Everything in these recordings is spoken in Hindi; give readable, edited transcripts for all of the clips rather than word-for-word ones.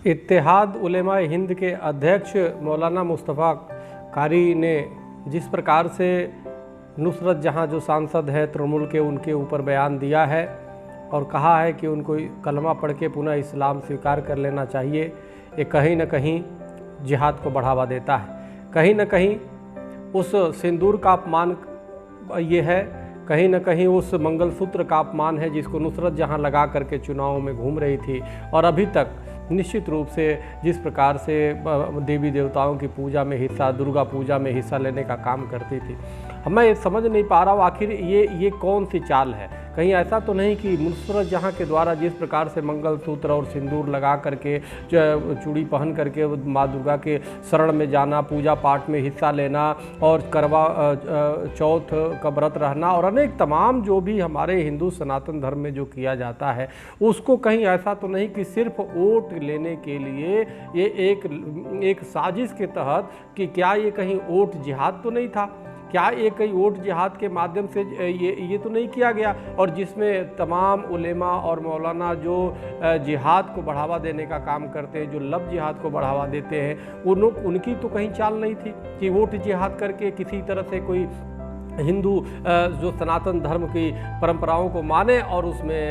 इत्तेहाद उलेमा हिंद के अध्यक्ष मौलाना मुस्तफ़ा कारी ने जिस प्रकार से नुसरत जहां जो सांसद है तृणमूल के, उनके ऊपर बयान दिया है और कहा है कि उनको कलमा पढ़ के पुनः इस्लाम स्वीकार कर लेना चाहिए, ये कहीं न कहीं जिहाद को बढ़ावा देता है। कहीं न कहीं उस सिंदूर का अपमान ये है, कहीं न कहीं उस मंगलसूत्र का अपमान है जिसको नुसरत जहां लगा करके चुनावों में घूम रही थी और अभी तक निश्चित रूप से जिस प्रकार से देवी देवताओं की पूजा में हिस्सा, दुर्गा पूजा में हिस्सा लेने का काम करती थी। मैं ये समझ नहीं पा रहा हूँ आखिर ये कौन सी चाल है। कहीं ऐसा तो नहीं कि नुसरत जहां के द्वारा जिस प्रकार से मंगलसूत्र और सिंदूर लगा करके, चूड़ी पहन करके माँ दुर्गा के शरण में जाना, पूजा पाठ में हिस्सा लेना और करवा चौथ का व्रत रहना और अनेक तमाम जो भी हमारे हिंदू सनातन धर्म में जो किया जाता है, उसको कहीं ऐसा तो नहीं कि सिर्फ वोट लेने के लिए ये एक साजिश के तहत कि क्या ये कहीं वोट जिहाद तो नहीं था? क्या ये कई वोट जिहाद के माध्यम से ये तो नहीं किया गया? और जिसमें तमाम उलेमा और मौलाना जो जिहाद को बढ़ावा देने का काम करते हैं, जो लव जिहाद को बढ़ावा देते हैं, उनकी तो कहीं चाल नहीं थी कि वोट जिहाद करके किसी तरह से कोई हिंदू जो सनातन धर्म की परंपराओं को माने और उसमें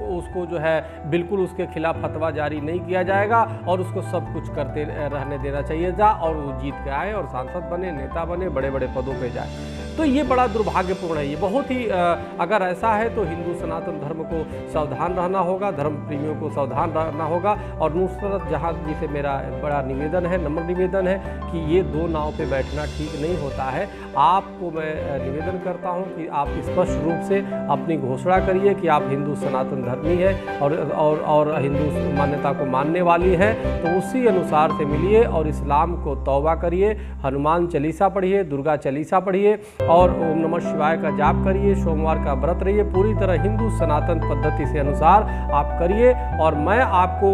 उसको जो है बिल्कुल उसके खिलाफ फतवा जारी नहीं किया जाएगा और उसको सब कुछ करते रहने देना चाहिए और वो जीत के आए और सांसद बने, नेता बने, बड़े बड़े पदों पे जाए। तो ये बड़ा दुर्भाग्यपूर्ण है। ये बहुत ही अगर ऐसा है तो हिंदू सनातन धर्म को सावधान रहना होगा, धर्म प्रेमियों को सावधान रहना होगा। और नुसरत जहां जी से मेरा बड़ा निवेदन है, नम्र निवेदन है कि ये दो नाव पे बैठना ठीक नहीं होता है। आपको मैं निवेदन करता हूं कि आप स्पष्ट रूप से अपनी घोषणा करिए कि आप हिंदू सनातन धर्मी है और हिंदू मान्यता को मानने वाली है, तो उसी अनुसार से मिलिए और इस्लाम को तौबा करिए, हनुमान चालीसा पढ़िए, दुर्गा चालीसा पढ़िए और ओम नमः शिवाय का जाप करिए, सोमवार का व्रत रहिए, पूरी तरह हिंदू सनातन पद्धति से अनुसार आप करिए। और मैं आपको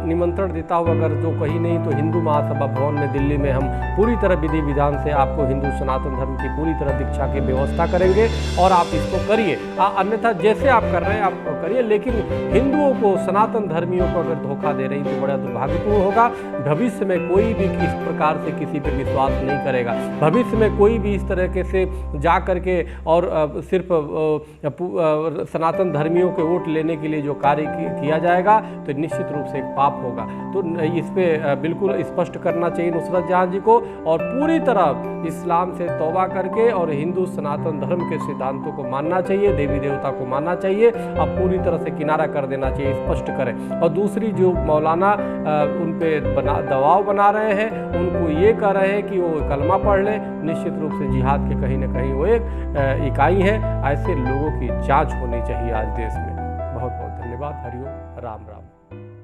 निमंत्रण देता हूँ, अगर जो कहीं नहीं तो हिंदू महासभा भवन में दिल्ली में हम पूरी तरह विधि विधान से आपको हिंदू सनातन धर्म की पूरी तरह दीक्षा की व्यवस्था करेंगे और आप इसको करिए। अन्यथा जैसे आप कर रहे हैं आप करिए, लेकिन हिंदुओं को, सनातन धर्मियों को अगर धोखा दे रही तो बड़ा दुर्भाग्यपूर्ण होगा। भविष्य में कोई भी इस प्रकार से किसी पर विश्वास नहीं करेगा। भविष्य में कोई भी इस तरह से जा करके और सिर्फ सनातन धर्मियों के वोट लेने के लिए जो कार्य किया जाएगा तो निश्चित रूप से एक पाप होगा। तो इस पे बिल्कुल स्पष्ट करना चाहिए नुसरत जहां जी को और पूरी तरह इस्लाम से तौबा करके और हिंदू सनातन धर्म के सिद्धांतों को मानना चाहिए, देवी देवता को मानना चाहिए। अब पूरी तरह से किनारा कर देना चाहिए, स्पष्ट करें। और दूसरी जो मौलाना उन पे दबाव बना रहे हैं, उनको ये कह रहे हैं कि वो कलमा पढ़ लें, निश्चित रूप से जिहाद के कहीं न कहीं वो एक इकाई है। ऐसे लोगों की जांच होनी चाहिए आज देश में। बहुत बहुत धन्यवाद। हरिओम, राम राम।